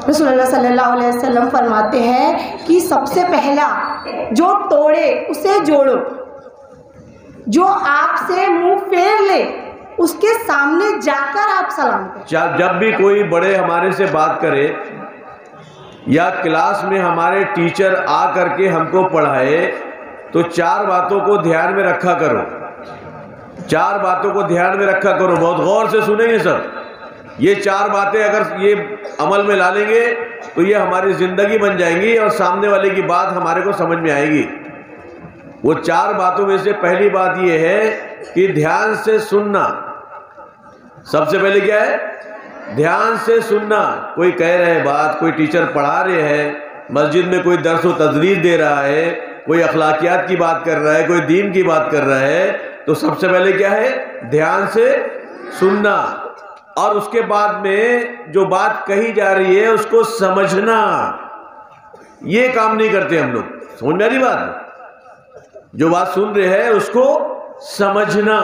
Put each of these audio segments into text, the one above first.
रसूलुल्लाह सल्लल्लाहु अलैहि वसल्लम फरमाते हैं कि सबसे पहला जो तोड़े उसे जोड़ो, जो आपसे मुंह फेर ले उसके सामने जाकर आप सलाम करें। जब भी कोई बड़े हमारे से बात करे या क्लास में हमारे टीचर आ करके हमको पढ़ाए तो 4 बातों को ध्यान में रखा करो। 4 बातों को ध्यान में रखा करो, बहुत गौर से सुनेंगे सब। ये 4 बातें अगर ये अमल में ला लेंगे तो ये हमारी जिंदगी बन जाएंगी और सामने वाले की बात हमारे को समझ में आएगी। वो 4 बातों में से पहली बात ये है कि ध्यान से सुनना। सबसे पहले क्या है? ध्यान से सुनना। कोई कह रहे बात, कोई टीचर पढ़ा रहे हैं, मस्जिद में कोई दर्स व तदरीस दे रहा है, कोई अखलाकियात की बात कर रहा है, कोई दीन की बात कर रहा है, तो सबसे पहले क्या है? ध्यान से सुनना। और उसके बाद में जो बात कही जा रही है उसको समझना। ये काम नहीं करते हम लोग। समझ में आ रही बात? जो बात सुन रहे हैं उसको समझना।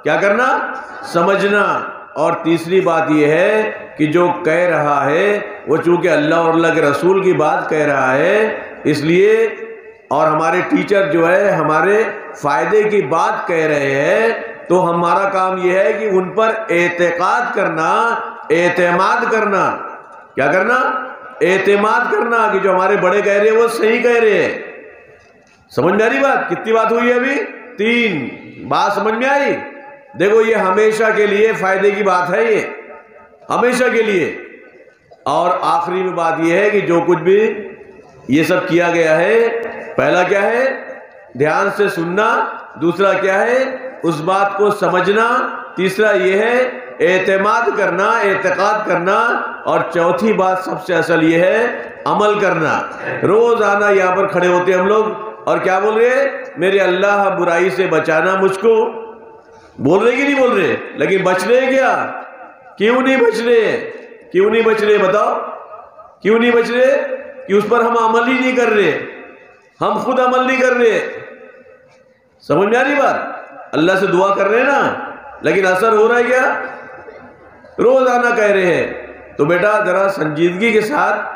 क्या करना? समझना। और तीसरी बात यह है कि जो कह रहा है वो चूंकि अल्लाह और अल्लाह के रसूल की बात कह रहा है इसलिए, और हमारे टीचर जो है हमारे फायदे की बात कह रहे हैं, तो हमारा काम यह है कि उन पर एतकाद करना, एतमाद करना। क्या करना? एतमाद करना कि जो हमारे बड़े कह रहे हैं वो सही कह रहे हैं। समझ में आ रही बात? कितनी बात हुई है अभी? 3 बात समझ में आई? देखो ये हमेशा के लिए फायदे की बात है, ये हमेशा के लिए। और आखिरी में बात यह है कि जो कुछ भी ये सब किया गया है, पहला क्या है? ध्यान से सुनना। दूसरा क्या है? उस बात को समझना। तीसरा ये है एतमाद करना, एतकाद करना। और चौथी बात सबसे असल ये है अमल करना। रोजाना यहाँ पर खड़े होते हम लोग और क्या बोल रहे? मेरे अल्लाह बुराई से बचाना मुझको। बोल रहे कि नहीं बोल रहे? लेकिन बच रहे क्या? क्यों नहीं बच रहे? क्यों नहीं बच रहे? बताओ क्यों नहीं बच रहे? कि उस पर हम अमल ही नहीं कर रहे, हम खुद अमल नहीं कर रहे। समझ में आ रही बात? अल्लाह से दुआ कर रहे हैं ना, लेकिन असर हो रहा है क्या? रोजाना कह रहे हैं। तो बेटा जरा संजीदगी के साथ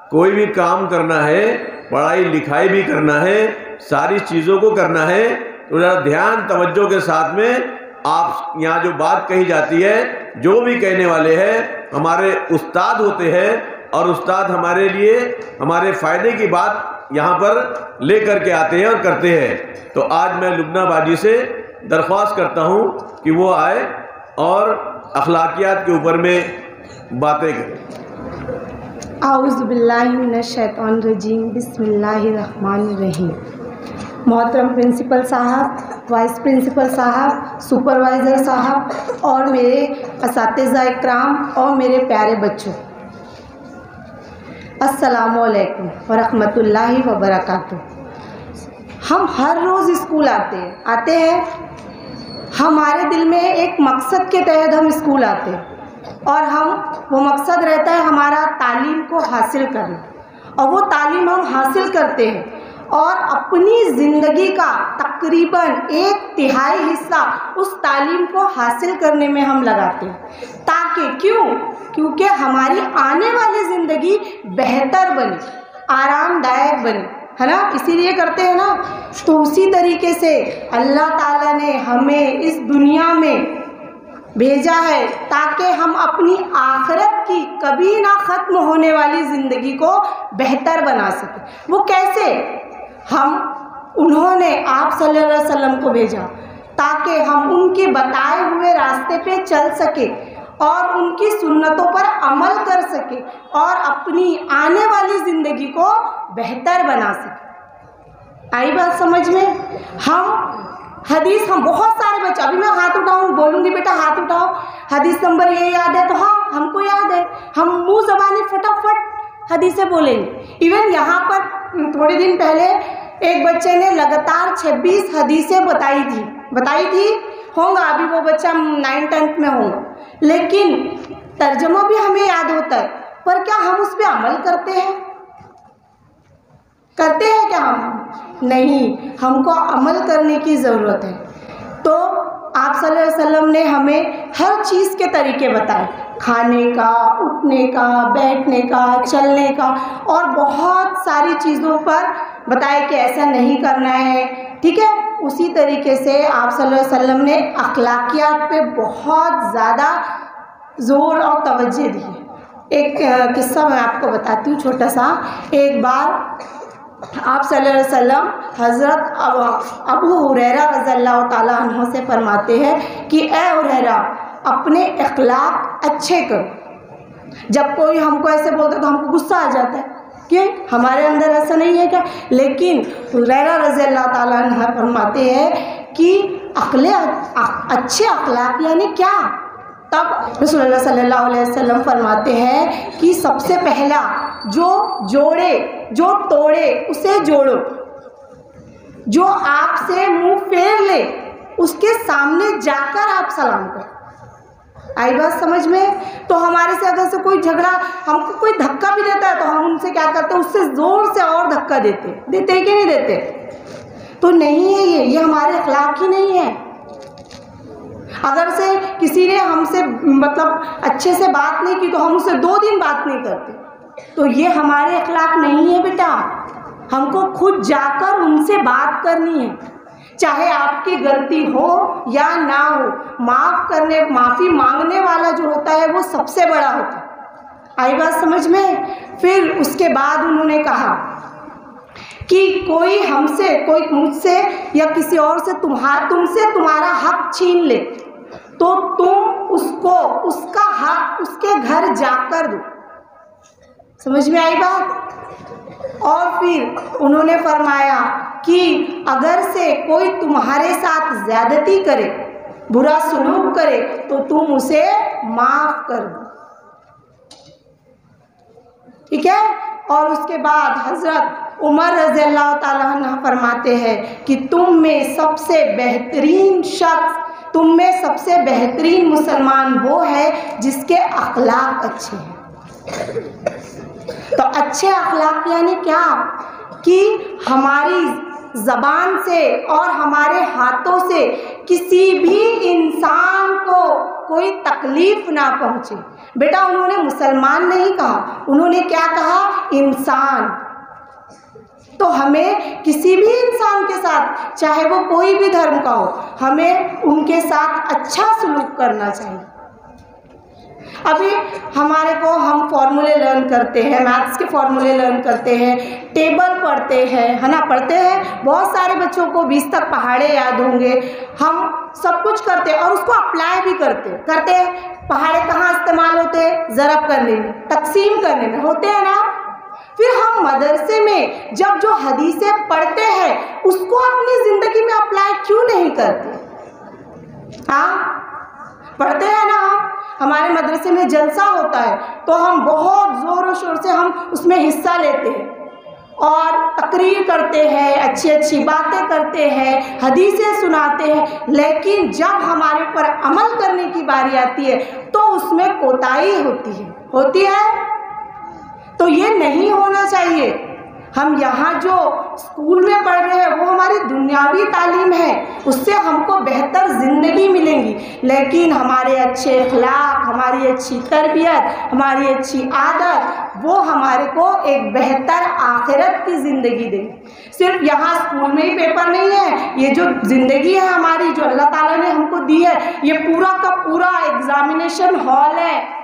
कोई भी काम करना है, पढ़ाई लिखाई भी करना है, सारी चीजों को करना है, तो जरा ध्यान तवज्जो के साथ में आप यहाँ जो बात कही जाती है, जो भी कहने वाले हैं हमारे उस्ताद होते हैं और उस्ताद हमारे लिए हमारे फायदे की बात यहाँ पर ले करके आते हैं और करते हैं। तो आज मैं लुबना बाजी से दरख्वास्त करता हूँ कि वो आए और अखलाकियात के ऊपर में बातें करें। आऊज़ु बिल्लाहि मिनश शैतानिर रजीम, बिस्मिल्लाहिर रहमानिर रहीम। मोहतरम प्रिंसिपल साहब, वाइस प्रिंसिपल साहब, सुपरवाइज़र साहब और मेरे असातिज़ा इकराम और मेरे प्यारे बच्चों, अस्सलामु अलैकुम व रहमतुल्लाहि व बरकातुहू। हम हर रोज़ स्कूल आते हैं। हमारे दिल में एक मकसद के तहत हम स्कूल आते हैं और वो मकसद रहता है हमारा तालीम को हासिल करना। और वो तालीम हम हासिल करते हैं और अपनी ज़िंदगी का तकरीबन 1/3 हिस्सा उस तालीम को हासिल करने में हम लगाते हैं। ताकि क्योंकि हमारी आने वाली ज़िंदगी बेहतर बने, आरामदायक बने, है ना? इसीलिए करते हैं ना। तो उसी तरीके से अल्लाह ताला ने हमें इस दुनिया में भेजा है ताकि हम अपनी आखिरत की कभी ना ख़त्म होने वाली ज़िंदगी को बेहतर बना सकें। वो कैसे? उन्होंने आप सल्लल्लाहु अलैहि वसल्लम को भेजा ताकि हम उनके बताए हुए रास्ते पे चल सके और उनकी सुन्नतों पर अमल कर सके और अपनी आने वाली ज़िंदगी को बेहतर बना सके। आई बात समझ में? हम बहुत सारे बच्चे, अभी मैं हाथ उठाऊँ, बोलूँगी बेटा हाथ उठाओ, हदीस नंबर ये याद है, तो हाँ हमको याद है, हम मुँह ज़बानी फटाफट हदीसें बोलेंगे। इवन यहाँ पर थोड़े दिन पहले एक बच्चे ने लगातार 26 हदीसें बताई थी होगा, अभी वो बच्चा 9th-10th में होगा, लेकिन तर्जुमा भी हमें याद होता है, पर क्या हम उस पर अमल करते हैं क्या हम? नहीं, हमको अमल करने की ज़रूरत है। तो आप सल्लल्लाहु अलैहि वसल्लम ने हमें हर चीज़ के तरीके बताए खाने का, उठने का, बैठने का, चलने का और बहुत सारी चीज़ों पर बताया कि ऐसा नहीं करना है, ठीक है। उसी तरीके से आप सल्लल्लाहु अलैहि वसल्लम ने अखलाकियात पे बहुत ज़्यादा ज़ोर और तवज्जो दी है। एक किस्सा मैं आपको बताती हूँ छोटा सा। एक बार आप सल्लल्लाहु अलैहि वसल्लम हज़रत अबू हुरैरा रज़ियल्लाहु ताला अन्हु से फरमाते हैं कि ए हुरैरा, अपने अखलाक अच्छे करो। जब कोई हमको ऐसे बोलता तो हमको गुस्सा आ जाता है कि हमारे अंदर ऐसा नहीं है क्या, लेकिन हुरैरा रज़ियल्लाहु ताला अन्हु फरमाते हैं कि अच्छे अखलाक यानी क्या। तब रसूलुल्लाह सल्लल्लाहु अलैहि वसल्लम फरमाते हैं कि सबसे पहला जो जोड़े, जो तोड़े उसे जोड़ो, जो आपसे मुंह फेर ले उसके सामने जाकर आप सलाम करो। आई बात समझ में? तो हमारे से अगर से कोई झगड़ा, हमको कोई धक्का भी देता है तो हम उनसे क्या करते हैं, उससे ज़ोर से और धक्का देते हैं कि नहीं देते? तो नहीं है ये हमारे अखलाक ही नहीं है। अगर से किसी ने हमसे मतलब अच्छे से बात नहीं की तो हम उससे 2 दिन बात नहीं करते, तो ये हमारे अखलाक नहीं है बेटा। हमको खुद जाकर उनसे बात करनी है, चाहे आपकी गलती हो या ना हो। माफ़ी मांगने वाला जो होता है वो सबसे बड़ा होता है। आई बात समझ में? फिर उसके बाद उन्होंने कहा कि कोई हमसे, कोई मुझसे या किसी और से तुमसे तुम्हारा हक छीन ले तो तुम उसको उसका हक उसके घर जाकर दो। समझ में आई बात? और फिर उन्होंने फरमाया कि अगर से कोई तुम्हारे साथ ज़्यादती करे, बुरा सलूक करे तो तुम उसे माफ़ कर दो, ठीक है। और उसके बाद हज़रत उमर रज़ियल्लाहु ताला अन्हु फरमाते हैं कि तुम में सबसे बेहतरीन शख्स, तुम में सबसे बेहतरीन मुसलमान वो है जिसके अखलाक अच्छे हैं। तो अच्छे अखलाक यानी क्या कि हमारी ज़बान से और हमारे हाथों से किसी भी इंसान को कोई तकलीफ़ ना पहुँचे। बेटा उन्होंने मुसलमान नहीं कहा, उन्होंने क्या कहा? इंसान। तो हमें किसी भी इंसान के साथ, चाहे वो कोई भी धर्म का हो, हमें उनके साथ अच्छा सलूक करना चाहिए। अभी हमारे को हम फॉर्मूले लर्न करते हैं, मैथ्स के फॉर्मूले लर्न करते हैं, टेबल पढ़ते हैं, है ना, पढ़ते हैं। बहुत सारे बच्चों को 20 तक पहाड़े याद होंगे। हम सब कुछ करते हैं और उसको अप्लाई भी करते हैं। पहाड़े कहाँ इस्तेमाल होते हैं? ज़रब करने में, तकसीम करने में होते हैं ना। फिर हम मदरसे में जब जो हदीसें पढ़ते हैं उसको अपनी ज़िंदगी में अप्लाई क्यों नहीं करते? हाँ, पढ़ते हैं ना। हमारे मदरसे में जलसा होता है तो हम बहुत ज़ोर और शोर से हम उसमें हिस्सा लेते हैं और तकरीर करते हैं, अच्छी अच्छी बातें करते हैं, हदीसें सुनाते हैं। लेकिन जब हमारे ऊपर अमल करने की बारी आती है तो उसमें कोताही होती है। तो ये नहीं होना चाहिए। हम यहाँ जो स्कूल में पढ़ रहे हैं वो हमारी दुनियावी तालीम है, उससे हमको बेहतर ज़िंदगी मिलेगी। लेकिन हमारे अच्छे अखलाक, हमारी अच्छी तरबियत, हमारी अच्छी आदत, वो हमारे को एक बेहतर आखिरत की ज़िंदगी देगी। सिर्फ यहाँ स्कूल में ही पेपर नहीं है, ये जो ज़िंदगी है हमारी, जो अल्लाह ताला ने हमको दी है, ये पूरा का पूरा एग्ज़ामिनेशन हॉल है।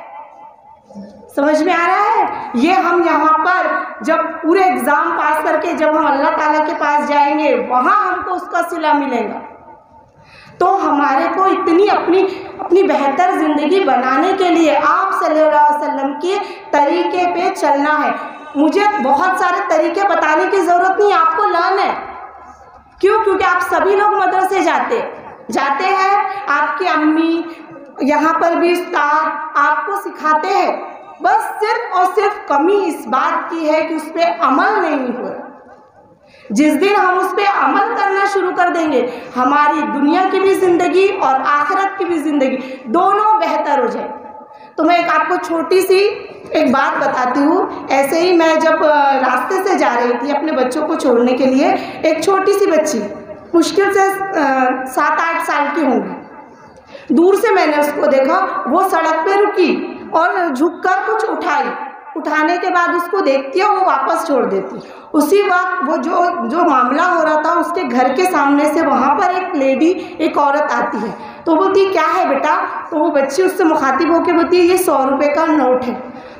समझ में आ रहा है? ये हम यहाँ पर जब पूरे एग्ज़ाम पास करके जब हम अल्लाह ताला के पास जाएंगे वहाँ हमको उसका सिला मिलेगा। तो हमारे को इतनी अपनी बेहतर ज़िंदगी बनाने के लिए आप सल्लल्लाहु अलैहि वसल्लम के तरीके पे चलना है। मुझे बहुत सारे तरीके बताने की ज़रूरत नहीं, आपको लर्न है। क्यों? क्योंकि आप सभी लोग मदरसे जाते हैं, आपकी अम्मी, यहाँ पर भी उस्ताद आपको सिखाते हैं। बस सिर्फ और सिर्फ कमी इस बात की है कि उस पर अमल नहीं हो रहा। जिस दिन हम उस पर अमल करना शुरू कर देंगे, हमारी दुनिया की भी ज़िंदगी और आखिरत की भी ज़िंदगी दोनों बेहतर हो जाए। तो मैं आपको छोटी सी एक बात बताती हूँ। ऐसे ही मैं जब रास्ते से जा रही थी अपने बच्चों को छोड़ने के लिए, एक छोटी सी बच्ची मुश्किल से 7-8 साल की होंगी, दूर से मैंने उसको देखा, वो सड़क पे रुकी और झुककर कुछ उठाने के बाद उसको देखती है, वो वापस छोड़ देती। उसी वक्त वो जो मामला हो रहा था उसके घर के सामने से वहाँ पर एक लेडी, एक औरत आती है। तो बोलती क्या है बेटा? तो वो बच्ची उससे मुखातिब होकर बोलती है ये 100 रुपये का नोट है।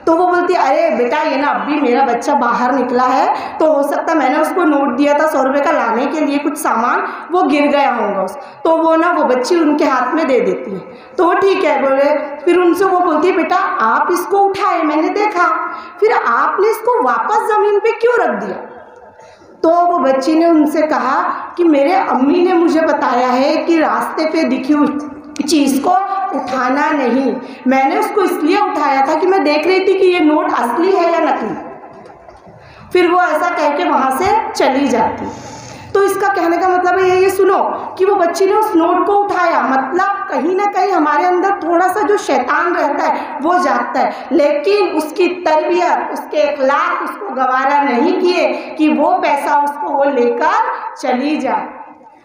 तो वो बोलती अरे बेटा ये ना अभी मेरा बच्चा बाहर निकला है, तो हो सकता मैंने उसको नोट दिया था 100 रुपये का लाने के लिए कुछ सामान, वो गिर गया होगा तो वो बच्ची उनके हाथ में दे देती है। तो वो ठीक है बोले। फिर उनसे वो बोलती है बेटा आप इसको उठाए, मैंने देखा, फिर आपने इसको वापस ज़मीन पे क्यों रख दिया? तो वो बच्ची ने उनसे कहा कि मेरे अम्मी ने मुझे बताया है कि रास्ते पे दिखी हुई चीज़ को उठाना नहीं, मैंने उसको इसलिए उठाया था कि मैं देख रही थी कि ये नोट असली है या नकली। फिर वो ऐसा कह के वहाँ से चली जाती। तो इसका कहने का मतलब है ये सुनो कि वो बच्ची ने उस नोट को उठाया, मतलब कहीं ना कहीं हमारे अंदर थोड़ा सा जो शैतान रहता है वो जागता है, लेकिन उसकी तरबियत, उसके अखलाक उसको गवारा नहीं किए कि वो पैसा उसको वो लेकर चली जाए।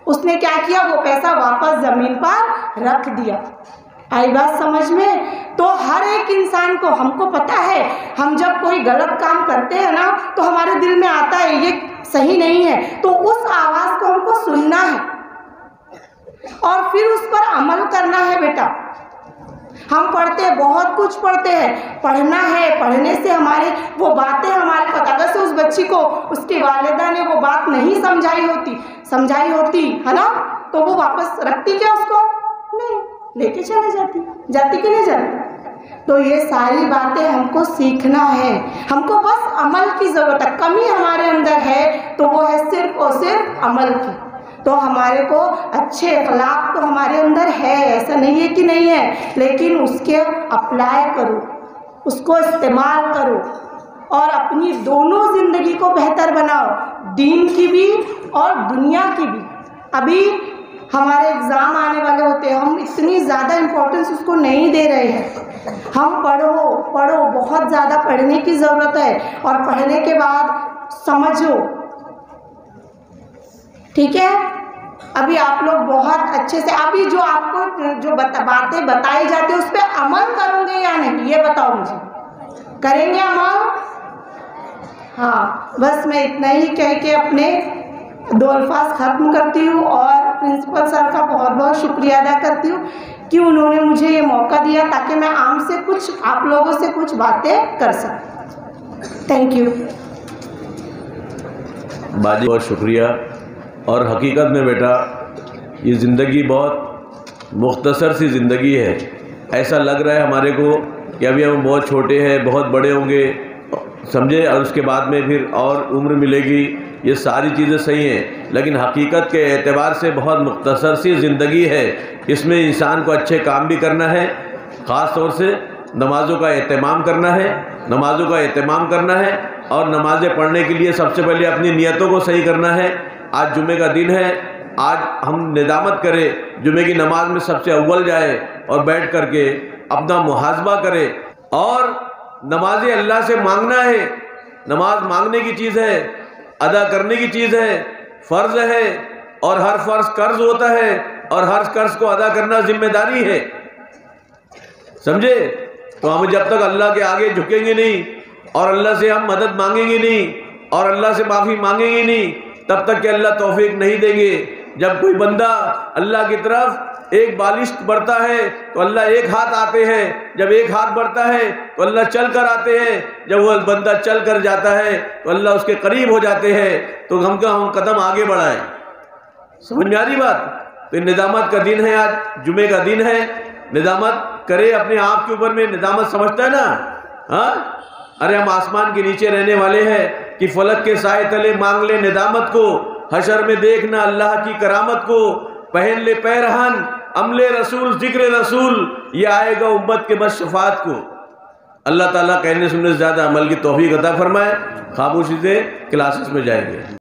उसने क्या किया, वो पैसा वापस ज़मीन पर रख दिया। आई बात समझ में? तो हर एक इंसान को, हमको पता है हम जब कोई गलत काम करते हैं ना तो हमारे दिल में आता है ये सही नहीं है, तो उस आवाज़ को हमको सुनना है और फिर उस पर अमल करना है। बेटा हम पढ़ते हैं, बहुत कुछ पढ़ते हैं, पढ़ना है, पढ़ने से हमारे वो बातें हमारे पता। अगर से उस बच्ची को उसके वालिदा ने वो बात नहीं समझाई होती है ना, तो वो वापस रखती क्या उसको? नहीं, लेके चले जाती कि नहीं जाती? तो ये सारी बातें हमको सीखना है, हमको बस अमल की ज़रूरत है। कमी हमारे अंदर है तो वो है सिर्फ और सिर्फ अमल की। तो हमारे को अच्छे अखलाक तो हमारे अंदर है, ऐसा नहीं है कि नहीं है, लेकिन उसके अप्लाई करो, उसको इस्तेमाल करो और अपनी दोनों ज़िंदगी को बेहतर बनाओ, दीन की भी और दुनिया की भी। अभी हमारे एग्ज़ाम आने वाले होते हैं, हम इतनी ज़्यादा इम्पोर्टेंस उसको नहीं दे रहे हैं। हम पढ़ो, बहुत ज़्यादा पढ़ने की ज़रूरत है और पढ़ने के बाद समझो, ठीक है? अभी आप लोग बहुत अच्छे से, अभी जो आपको जो बातें बताई जाती है उस पर अमल करोगे या नहीं, ये बताओ मुझे। करेंगे अमल? हाँ, बस मैं इतना ही कह के अपने 2 अल्फाज ख़त्म करती हूँ और प्रिंसिपल सर का बहुत बहुत शुक्रिया अदा करती हूँ कि उन्होंने मुझे ये मौका दिया ताकि मैं आप लोगों से कुछ बातें कर सकूँ। थैंक यू बाजी, बहुत शुक्रिया। और हकीकत में बेटा ये ज़िंदगी बहुत मुख्तसर सी ज़िंदगी है। ऐसा लग रहा है हमारे को कि अभी हम बहुत छोटे हैं, बहुत बड़े होंगे, समझे, और उसके बाद में फिर और उम्र मिलेगी। ये सारी चीज़ें सही हैं, लेकिन हकीकत के एतबार से बहुत मुख्तसर सी ज़िंदगी है। इसमें इंसान को अच्छे काम भी करना है, ख़ास तौर से नमाज़ों का एहतमाम करना है और नमाज़ें पढ़ने के लिए सबसे पहले अपनी नियतों को सही करना है। आज जुमे का दिन है, आज हम निदामत करें, जुमे की नमाज में सबसे अव्वल जाए और बैठ करके अपना मुहासबा करें। और नमाज़ें अल्लाह से मांगना है, नमाज मांगने की चीज़ है, अदा करने की चीज़ है, फ़र्ज़ है, और हर फ़र्ज़ कर्ज़ होता है और हर कर्ज़ को अदा करना जिम्मेदारी है, समझे? तो हम जब तक अल्लाह के आगे झुकेंगे नहीं और अल्लाह से हम मदद मांगेंगे नहीं और अल्लाह से माफ़ी मांगेंगे नहीं, तब तक कि अल्लाह तौफीक नहीं देंगे। जब कोई बंदा अल्लाह की तरफ एक बालिश बढ़ता है तो अल्लाह एक हाथ आते हैं, जब एक हाथ बढ़ता है तो अल्लाह चल कर आते हैं, जब वह बंदा चल कर जाता है तो अल्लाह उसके करीब हो जाते हैं। तो हम कदम आगे बढ़ाएं। समझ में आ रही बात? तो निदामत का दिन है, आज जुमे का दिन है, निदामत करे अपने आप के ऊपर में। निदामत समझता है ना? हाँ, अरे हम आसमान के नीचे रहने वाले हैं कि फलक के साए तले मांग ले निदामत को, हशर में देखना अल्लाह की करामत को, पहन ले पैरहन अमले रसूल जिक्र रसूल, ये आएगा उम्मत के बस शफात को। अल्लाह ताला कहने सुनने से ज़्यादा अमल की तौफीक अता फरमाए। खामोशी से क्लासेस में जाएंगे।